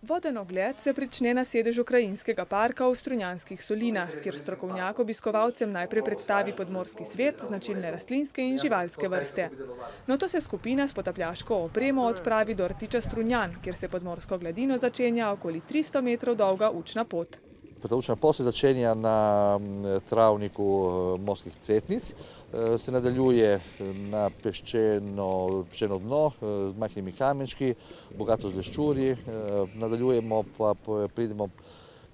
Voden ogled se prične na sedežu krajinskega parka v Strunjanskih solinah, kjer strokovnjak obiskovalcem najprej predstavi podmorski svet, značilne rastlinske in živalske vrste. Nato se skupina s potapljaško opremo odpravi do rtiča Strunjan, kjer se podmorsko gladino začenja okoli 300 metrov dolga učna pot. Ta učna pot se začenja na travniku morskih cvetnic, se nadaljuje na peščeno dno z majhnimi kamenčki, bogato z leščurji, nadaljujemo pa pridemo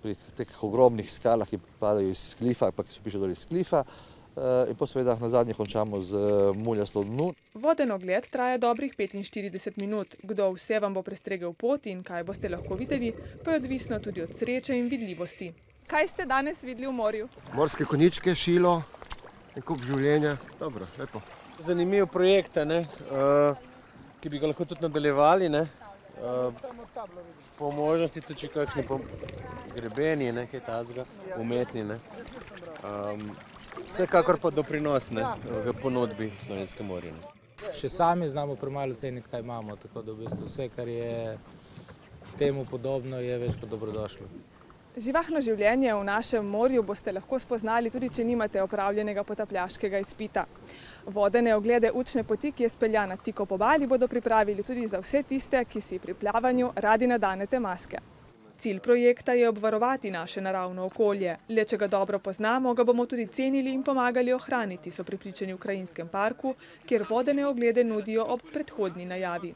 pri teh ogromnih skalah, ki padajo iz sklifa, pa ki se piše dol iz sklifa, in pa seveda na zadnje končamo z muljasto dnu. Voden ogled traja dobrih 45 minut. Kdo vse vam bo prestregel pot in kaj boste lahko videli, pa je odvisno tudi od sreče in vidljivosti. Kaj ste danes videli v morju? Morske konjičke, šilo, en kup življenja. Dobro, lepo. Zanimiv projekt, ki bi ga lahko tudi nadaljevali. Po možnosti tudi če kakšni grebeni, kaj tazga, umetni. Vsekakor pa doprinos v ponudbi Slovenske morje. Še sami znamo premalo ceniti, kaj imamo, tako da v bistvu vse, kar je temu podobno, je več kot dobrodošlo. Živahno življenje v našem morju boste lahko spoznali tudi, če nimate opravljenega potapljaškega izpita. Vodene oglede učne poti, ki je speljana tik ob obali, bodo pripravili tudi za vse tiste, ki si pri plavanju radi nadenete maske. Cilj projekta je obvarovati naše naravno okolje. Le če ga dobro poznamo, ga bomo tudi cenili in pomagali ohraniti, so prepričani v Krajinskem parku, kjer vodene oglede nudijo ob predhodni najavi.